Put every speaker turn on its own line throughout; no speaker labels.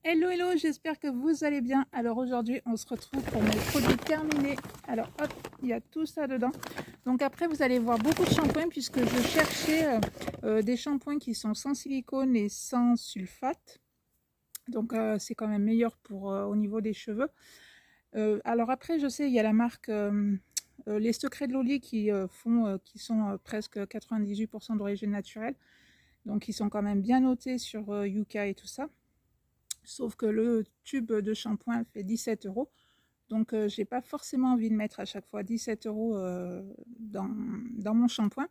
Hello hello, j'espère que vous allez bien. Alors aujourd'hui on se retrouve pour mes produits terminés. Alors hop, il y a tout ça dedans. Donc après vous allez voir beaucoup de shampoings puisque je cherchais des shampoings qui sont sans silicone et sans sulfate. Donc c'est quand même meilleur pour au niveau des cheveux. Alors après je sais il y a la marque Les Secrets de Loli qui qui sont presque 98% d'origine naturelle. Donc ils sont quand même bien notés sur Yuka et tout ça. Sauf que le tube de shampoing fait 17 €. Donc, j'ai pas forcément envie de mettre à chaque fois 17 € dans mon shampoing.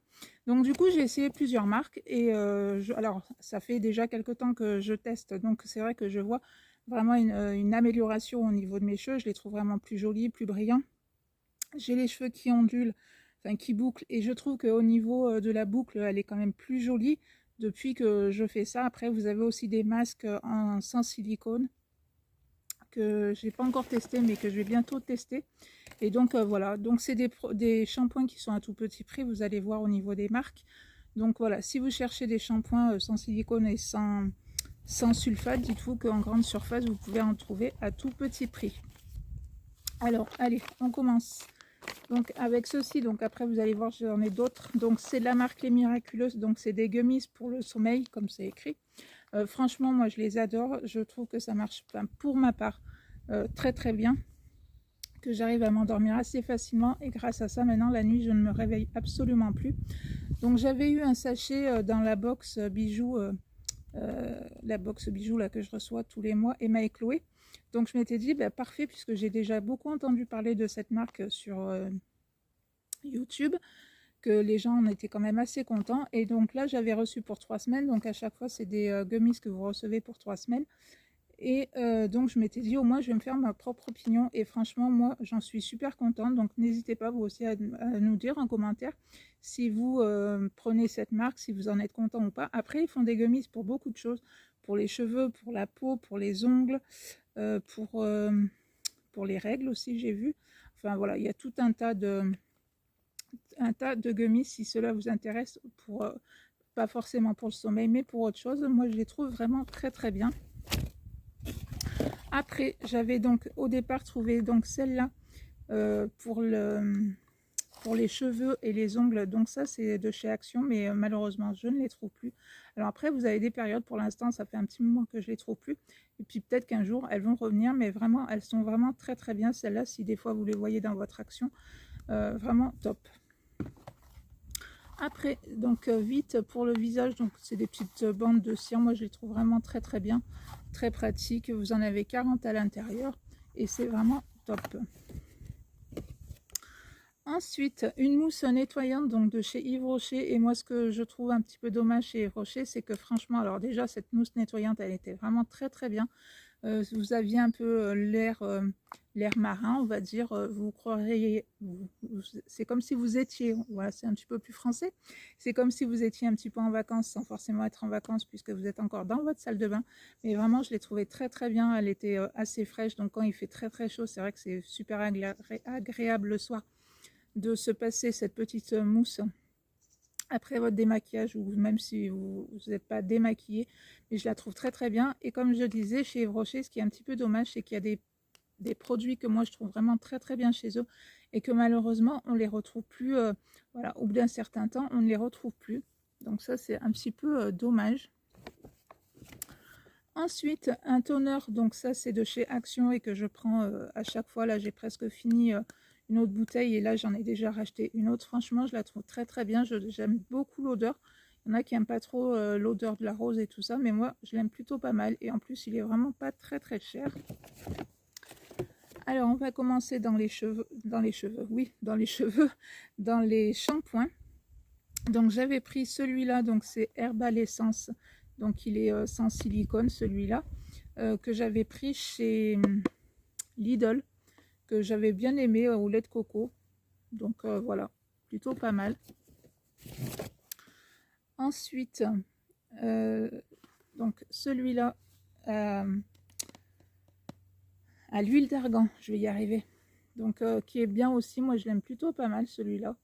Donc, du coup, j'ai essayé plusieurs marques. Et alors, ça fait déjà quelques temps que je teste. Donc, c'est vrai que je vois vraiment une amélioration au niveau de mes cheveux. Je les trouve vraiment plus jolis, plus brillants. J'ai les cheveux qui ondulent, enfin qui bouclent. Et je trouve qu'au niveau de la boucle, elle est quand même plus jolie depuis que je fais ça. Après, vous avez aussi des masques sans silicone que j'ai pas encore testé, mais que je vais bientôt tester. Et donc voilà, donc c'est des shampoings qui sont à tout petit prix. Vous allez voir au niveau des marques. Donc voilà, si vous cherchez des shampoings sans silicone et sans sulfate, dites-vous qu'en grande surface, vous pouvez en trouver à tout petit prix. Alors, allez, on commence. Donc avec ceci, donc après vous allez voir, j'en ai d'autres. Donc c'est la marque Les Miraculeuses, donc c'est des gummies pour le sommeil, comme c'est écrit. Franchement, moi je les adore. Je trouve que ça marche, enfin, pour ma part, très très bien. Que j'arrive à m'endormir assez facilement. Et grâce à ça, maintenant la nuit, je ne me réveille absolument plus. Donc j'avais eu un sachet dans la box bijoux, là que je reçois tous les mois, Emma et Chloé. Donc je m'étais dit, bah, parfait, puisque j'ai déjà beaucoup entendu parler de cette marque sur YouTube, que les gens en étaient quand même assez contents. Et donc là, j'avais reçu pour 3 semaines. Donc à chaque fois, c'est des gummies que vous recevez pour 3 semaines. Et donc je m'étais dit, au moins, je vais me faire ma propre opinion. Et franchement, moi, j'en suis super contente. Donc n'hésitez pas, vous aussi, à nous dire en commentaire si vous prenez cette marque, si vous en êtes content ou pas. Après, ils font des gummies pour beaucoup de choses. Pour les cheveux, pour la peau, pour les ongles, pour les règles aussi, j'ai vu. Enfin voilà, il y a tout un tas de gummies si cela vous intéresse, pour pas forcément pour le sommeil mais pour autre chose. Moi je les trouve vraiment très très bien. Après j'avais donc au départ trouvé donc celle-là pour les cheveux et les ongles. Donc ça c'est de chez Action, mais malheureusement je ne les trouve plus. Alors après vous avez des périodes, pour l'instant ça fait un petit moment que je les trouve plus, et puis peut-être qu'un jour elles vont revenir, mais vraiment elles sont vraiment très très bien celles-là. Si des fois vous les voyez dans votre Action, vraiment top. Après, donc vite pour le visage, donc c'est des petites bandes de cire. Moi je les trouve vraiment très très bien, très pratique. Vous en avez 40 à l'intérieur et c'est vraiment top. Ensuite, une mousse nettoyante donc de chez Yves Rocher. Et moi ce que je trouve un petit peu dommage chez Yves Rocher, c'est que franchement, alors déjà cette mousse nettoyante, elle était vraiment très très bien. Vous aviez un peu l'air marin, on va dire. Vous croiriez, c'est comme si vous étiez, voilà, c'est un petit peu plus français, c'est comme si vous étiez un petit peu en vacances sans forcément être en vacances puisque vous êtes encore dans votre salle de bain. Mais vraiment, je l'ai trouvée très très bien. Elle était assez fraîche, donc quand il fait très très chaud, c'est vrai que c'est super agréable le soir de se passer cette petite mousse après votre démaquillage, ou même si vous n'êtes pas démaquillé. Mais je la trouve très très bien. Et comme je disais, chez Yves Rocher, ce qui est un petit peu dommage, c'est qu'il y a des produits que moi je trouve vraiment très très bien chez eux et que malheureusement on les retrouve plus, voilà, au bout d'un certain temps on ne les retrouve plus. Donc ça c'est un petit peu dommage. Ensuite un toner, donc ça c'est de chez Action et que je prends à chaque fois. Là j'ai presque fini une autre bouteille et là j'en ai déjà racheté une autre. Franchement je la trouve très très bien, j'aime beaucoup l'odeur. Il y en a qui n'aiment pas trop l'odeur de la rose et tout ça, mais moi je l'aime plutôt pas mal. Et en plus il est vraiment pas très très cher. Alors on va commencer dans les cheveux, oui, dans les cheveux, dans les shampoings. Donc j'avais pris celui-là, donc c'est Herbal Essence, donc il est sans silicone, celui-là, que j'avais pris chez Lidl, que j'avais bien aimé, au lait de coco. Donc voilà, plutôt pas mal. Ensuite, donc celui-là à l'huile d'argan, je vais y arriver. Donc qui est bien aussi, moi je l'aime plutôt pas mal celui-là.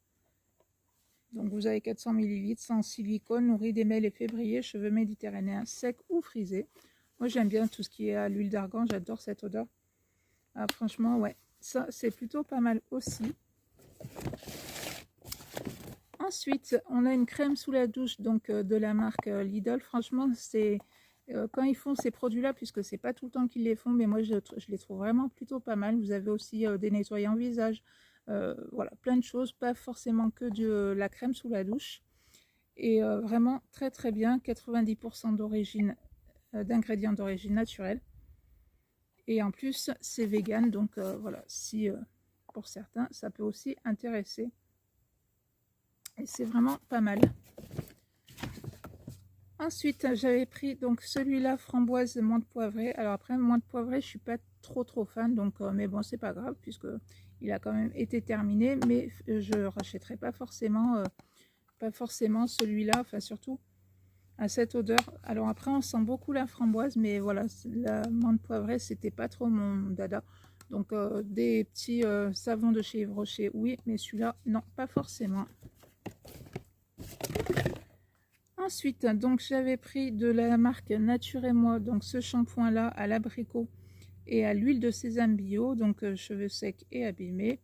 Donc vous avez 400 ml sans silicone, nourri des mêles et février, cheveux méditerranéens secs ou frisés. Moi, j'aime bien tout ce qui est à l'huile d'argan. J'adore cette odeur. Ah, franchement, ouais. Ça, c'est plutôt pas mal aussi. Ensuite, on a une crème sous la douche donc de la marque Lidl. Franchement, c'est quand ils font ces produits-là, puisque c'est pas tout le temps qu'ils les font, mais moi je les trouve vraiment plutôt pas mal. Vous avez aussi des nettoyants visage, voilà, plein de choses, pas forcément que de la crème sous la douche. Et vraiment très très bien, 90% d'origine, d'ingrédients d'origine naturelle. Et en plus, c'est vegan, donc voilà, si pour certains, ça peut aussi intéresser. Et c'est vraiment pas mal. Ensuite, j'avais pris donc celui-là, framboise menthe poivrée. Alors après, menthe poivrée, je suis pas trop fan, donc mais bon, c'est pas grave puisque il a quand même été terminé. Mais je rachèterai pas forcément celui-là, enfin surtout à cette odeur. Alors après, on sent beaucoup la framboise, mais voilà, la menthe poivrée, c'était pas trop mon dada. Donc des petits savons de chez Yves Rocher, oui, mais celui-là, non, pas forcément. Ensuite, donc j'avais pris de la marque Nature et Moi, donc ce shampoing là à l'abricot et à l'huile de sésame bio, donc cheveux secs et abîmés,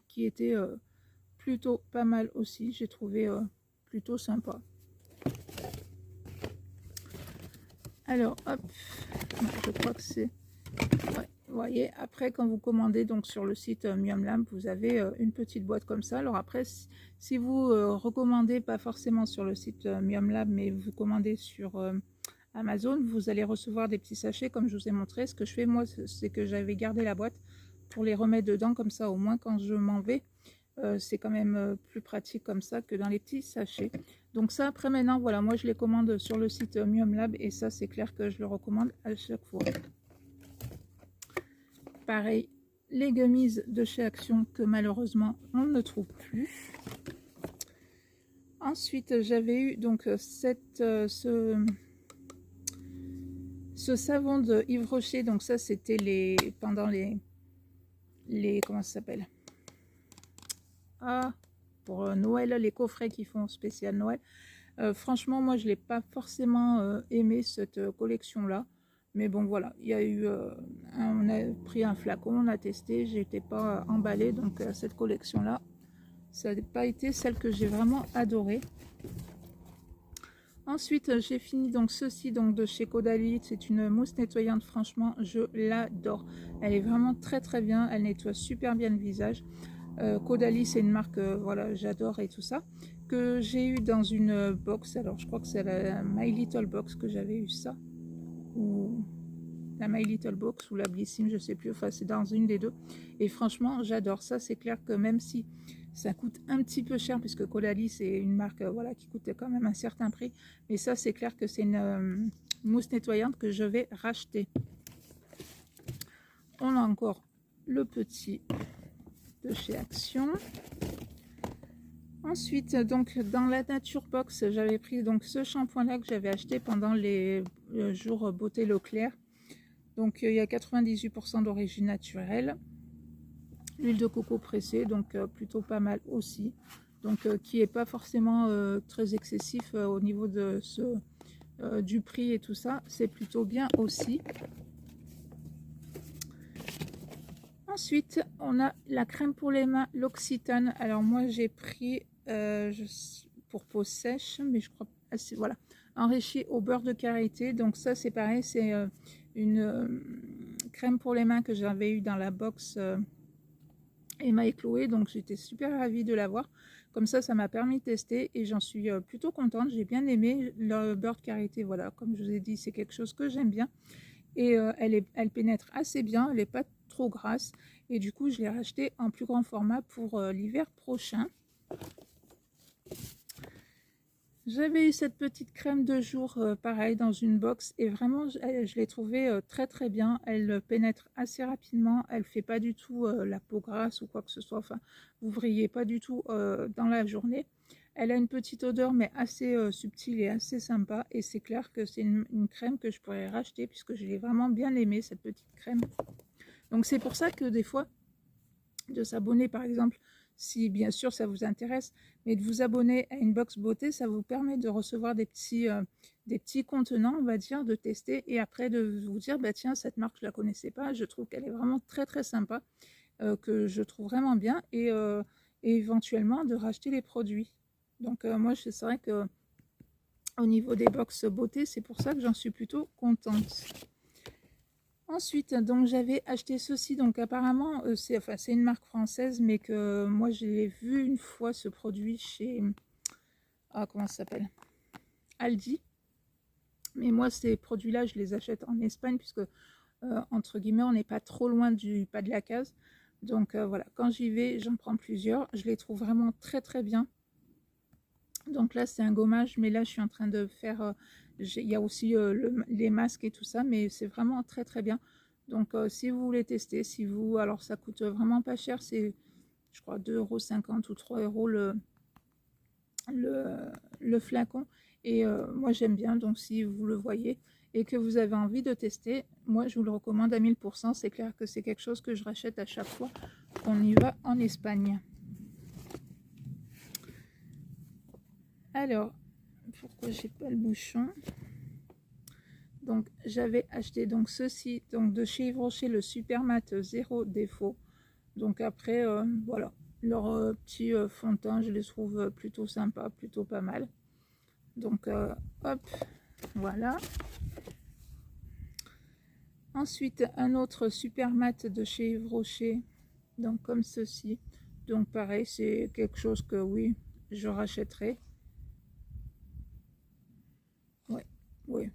qui était plutôt pas mal aussi, j'ai trouvé plutôt sympa. Alors hop, je crois que c'est, ouais, vous voyez, après quand vous commandez donc sur le site Miam Lamp, vous avez une petite boîte comme ça. Alors après, si vous recommandez pas forcément sur le site Miam Lab, mais vous commandez sur Amazon, vous allez recevoir des petits sachets comme je vous ai montré. Ce que je fais moi, c'est que j'avais gardé la boîte pour les remettre dedans, comme ça au moins quand je m'en vais, c'est quand même plus pratique comme ça que dans les petits sachets. Donc ça, après maintenant, voilà, moi je les commande sur le site Miam Lab et ça c'est clair que je le recommande à chaque fois. Pareil, les gummies de chez Action que malheureusement on ne trouve plus. Ensuite, j'avais eu donc ce savon de Yves Rocher. Donc ça, c'était pendant les comment ça s'appelle? Ah, pour Noël, les coffrets qui font spécial Noël. Franchement, moi, je l'ai pas forcément aimé cette collection-là. Mais bon, voilà, il y a eu, on a pris un flacon, on a testé, j'étais pas emballée, donc cette collection-là, ça n'a pas été celle que j'ai vraiment adorée. Ensuite, j'ai fini donc ceci donc de chez Caudalie. C'est une mousse nettoyante, franchement, je l'adore. Elle est vraiment très bien, elle nettoie super bien le visage. Caudalie, c'est une marque, voilà, j'adore et tout ça, que j'ai eu dans une box. Alors, je crois que c'est la My Little Box que j'avais eu ça, ou la My Little Box ou la Blissim, je sais plus, enfin c'est dans une des deux. Et franchement, j'adore ça. C'est clair que même si ça coûte un petit peu cher, puisque Caudalie c'est une marque voilà, qui coûte quand même un certain prix, mais ça c'est clair que c'est une mousse nettoyante que je vais racheter. On a encore le petit de chez Action. Ensuite, donc dans la Nature Box, j'avais pris donc ce shampoing là que j'avais acheté pendant les jours beauté Leclerc. Donc il y a 98% d'origine naturelle, l'huile de coco pressée, donc plutôt pas mal aussi, donc qui est pas forcément très excessif au niveau de du prix et tout ça, c'est plutôt bien aussi. Ensuite, on a la crème pour les mains, l'Occitane. Alors moi j'ai pris pour peau sèche, mais je crois voilà, enrichi au beurre de karité. Donc ça c'est pareil, c'est une crème pour les mains que j'avais eu dans la box Emma et Chloé, donc j'étais super ravie de l'avoir. Comme ça m'a permis de tester et j'en suis plutôt contente. J'ai bien aimé le beurre de karité, voilà, comme je vous ai dit, c'est quelque chose que j'aime bien. Et elle pénètre assez bien, elle n'est pas trop grasse. Et du coup, je l'ai racheté en plus grand format pour l'hiver prochain. J'avais eu cette petite crème de jour, pareil, dans une box. Et vraiment, je l'ai trouvée très bien. Elle pénètre assez rapidement. Elle ne fait pas du tout la peau grasse ou quoi que ce soit. Enfin, vous ne vrillez pas du tout dans la journée. Elle a une petite odeur, mais assez subtile et assez sympa. Et c'est clair que c'est une crème que je pourrais racheter, puisque je l'ai vraiment bien aimée, cette petite crème. Donc c'est pour ça que des fois, de s'abonner par exemple si bien sûr ça vous intéresse, mais de vous abonner à Inbox Beauté, ça vous permet de recevoir des petits contenants, on va dire, de tester et après de vous dire, bah tiens, cette marque je la connaissais pas, je trouve qu'elle est vraiment très très sympa, que je trouve vraiment bien et éventuellement de racheter les produits. Donc moi c'est vrai que au niveau des box beauté, c'est pour ça que j'en suis plutôt contente. Ensuite, donc j'avais acheté ceci, donc apparemment c'est une marque française, mais que moi j'ai vu une fois ce produit chez comment ça s'appelle, Aldi. Mais moi ces produits-là, je les achète en Espagne puisque entre guillemets on n'est pas trop loin du pas de la case. Donc voilà, quand j'y vais, j'en prends plusieurs. Je les trouve vraiment très très bien. Donc là c'est un gommage, mais là je suis en train de faire il y a aussi les masques et tout ça, mais c'est vraiment très très bien. Donc si vous voulez tester, alors ça coûte vraiment pas cher, c'est je crois 2,50 € ou 3 € le flacon. Et moi j'aime bien, donc si vous le voyez et que vous avez envie de tester, moi je vous le recommande à 1000%. C'est clair que c'est quelque chose que je rachète à chaque fois qu'on y va en Espagne. Alors, pourquoi j'ai pas le bouchon? Donc j'avais acheté donc ceci, donc de chez Yves Rocher, le Super Mat Zéro Défaut. Donc après voilà, leurs petits fond de teint, je les trouve plutôt sympas, plutôt pas mal. Donc hop, voilà. Ensuite un autre Super Mat de chez Yves Rocher, donc comme ceci. Donc pareil, c'est quelque chose que oui, je rachèterai. Ouais, ouais.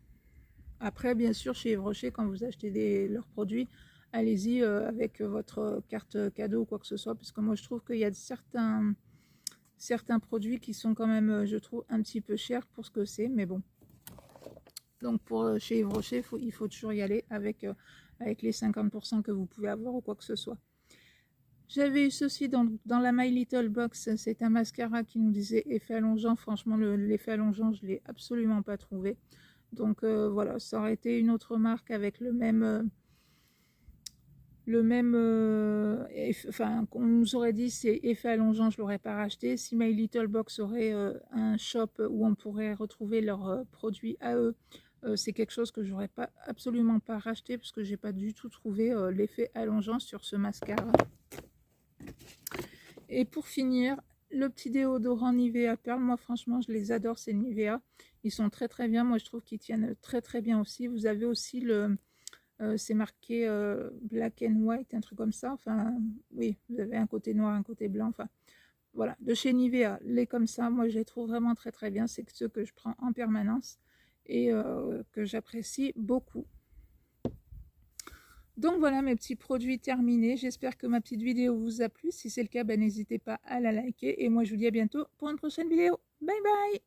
Après, bien sûr, chez Yves Rocher, quand vous achetez leurs produits, allez-y avec votre carte cadeau ou quoi que ce soit, parce que moi, je trouve qu'il y a certains produits qui sont quand même, je trouve, un petit peu chers pour ce que c'est, mais bon. Donc, chez Yves Rocher, il faut toujours y aller avec les 50% que vous pouvez avoir ou quoi que ce soit. J'avais eu ceci dans la My Little Box, c'est un mascara qui nous disait effet allongeant. Franchement, l'effet allongeant, je ne l'ai absolument pas trouvé. Donc voilà, ça aurait été une autre marque avec on nous aurait dit c'est effet allongeant, je l'aurais pas racheté. Si My Little Box aurait un shop où on pourrait retrouver leurs produits à eux, c'est quelque chose que j'aurais absolument pas racheté parce que j'ai pas du tout trouvé l'effet allongeant sur ce mascara. Et pour finir, le petit déodorant Nivea Pearl, moi franchement je les adore ces Nivea, ils sont très très bien, moi je trouve qu'ils tiennent très très bien aussi. Vous avez aussi c'est marqué black and white, un truc comme ça, enfin oui, vous avez un côté noir, un côté blanc, enfin voilà, de chez Nivea, les comme ça, moi je les trouve vraiment très très bien, c'est ceux que je prends en permanence et que j'apprécie beaucoup. Donc voilà mes petits produits terminés, j'espère que ma petite vidéo vous a plu, si c'est le cas, n'hésitez pas à la liker et moi je vous dis à bientôt pour une prochaine vidéo. Bye bye!